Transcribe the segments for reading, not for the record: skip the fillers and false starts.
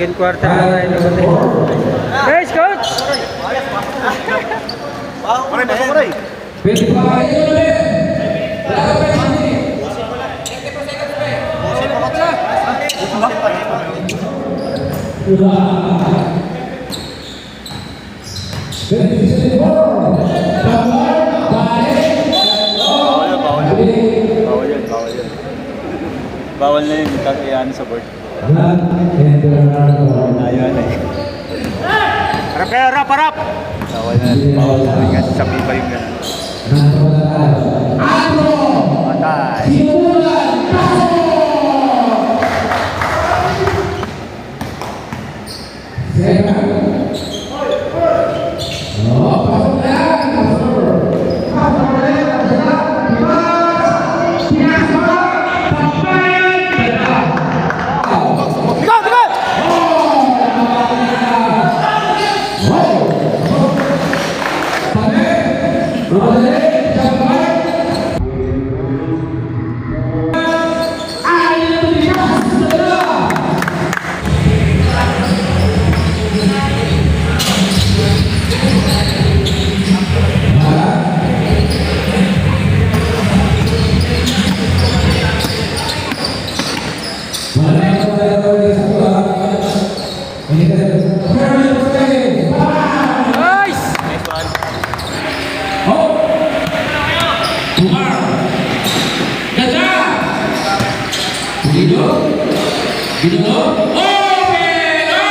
Second quarter na tayo naman. Guys, coach! Maray, pasok mo rin. Bawal na yun, iyan sa board. Ayun eh. Harap kayo, harap! Bawal na yun kasi sa pipa yung gano'n.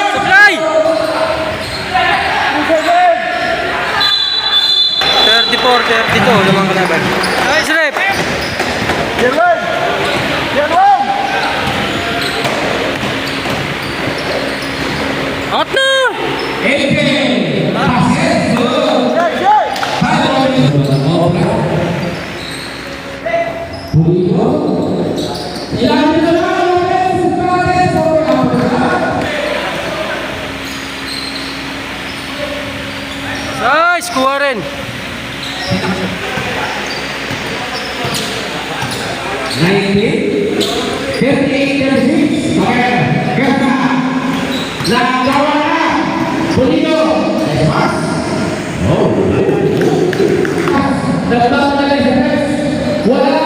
Patay! Supply! 34-32 lamang kalaban. Nice rep! Yerwan! Yerwan! Out na! Nice! Kuha rin! 58-36. Kaya nagawa na Bonito. Nagtawa na lang sa wala.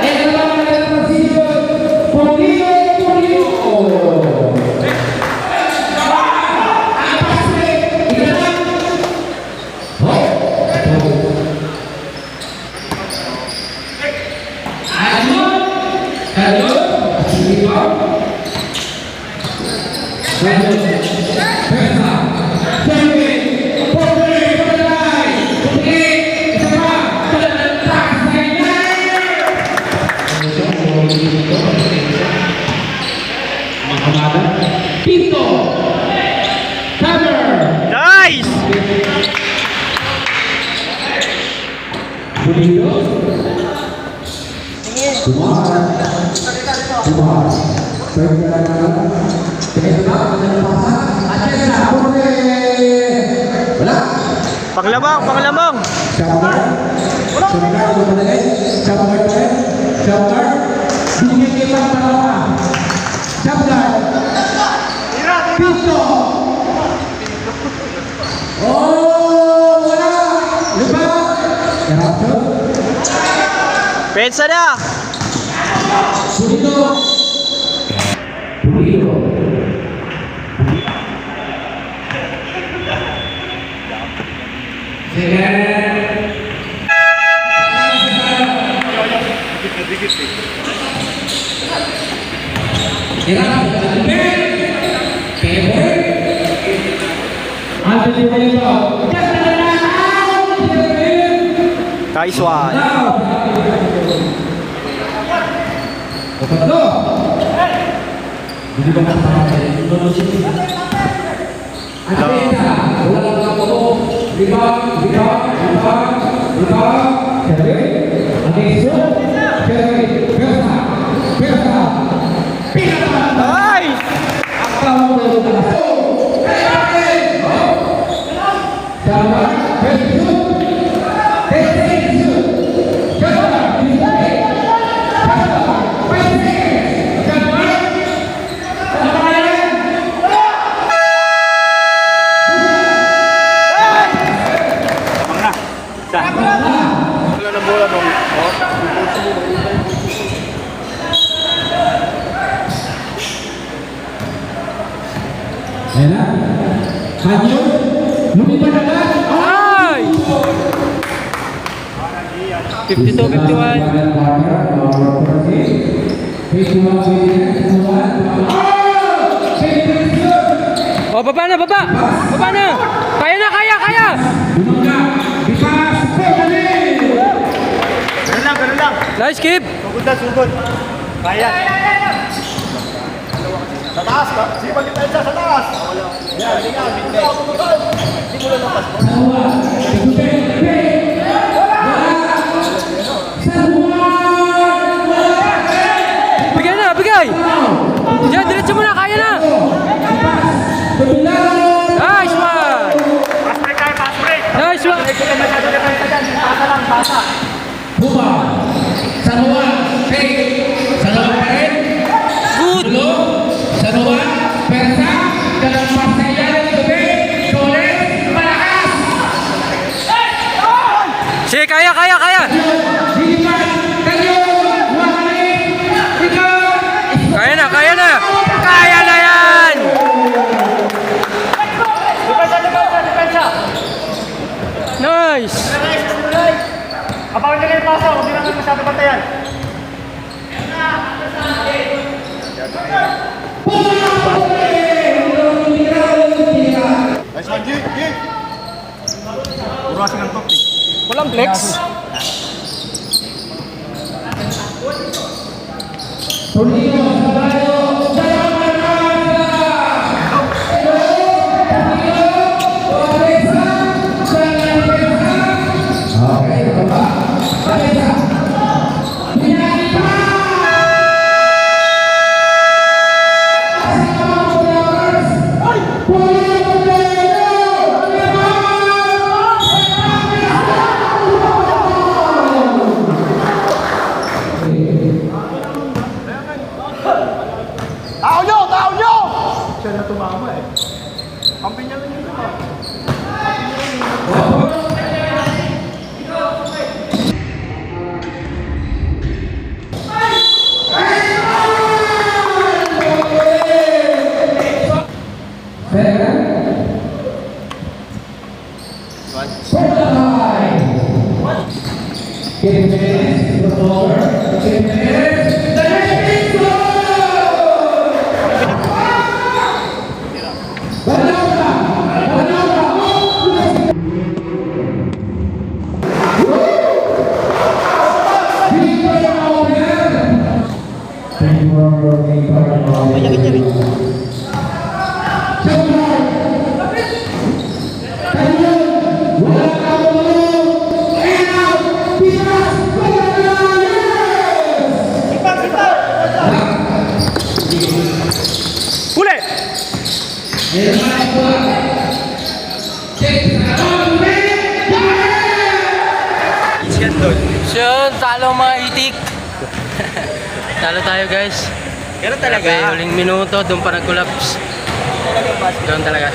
Ay nagtawa na lang sa posisyon. Bonito. Pinto. Cover. Nice! Bonito. Kumar. Panglamang! Pinto. Oh, wala. Lupa. Pensa na! Bonito. Nice one! Ayan na. Kanyo. Lumipad agad. Ay! 52-51. Oh, baba na, baba! Baba na! Kaya na, kaya, kaya! Ganun lang. Nice keep! Sugod na, sugod. Kaya. Sa taas ka. Sipag kita isa sa taas. Yan, tingnan. Hindi mo lang napas. Bigay na, bigay! Diyan, diretso mo na, kaya na! Nice one! Pass break tayo, pass break. Nice one! Hindi ka masyado depensa dyan. Pasa lang, pasa. Buba. Sanoa. Hey. Sanoa pa rin. Good! Dulo. Sanoa. Persa. Dalam pasayan. Gabi. Torres. Malakas. Sige, kaya, kaya, kaya! Diliman. Kanyo. Wahani. Ikaw. Kaya na, kaya na! Kaya na yan! Depensa. Nice! Kapag nila yung pasa, huwag nila masyado bantayan. Nice one, Jig. Puro kasing ang top eh. Walang flex. Tornillo. Sabayo. Salamat. Okay, ito pa. Persa. Pinali pa. Tao nyo! Tao nyo! Siya na tumama eh. Kampi niya lang yun. Huli! Yun, talo mga itik. Talo tayo guys. Ganun Grabe, huling minuto, doon pa nag-collapse. Doon talaga.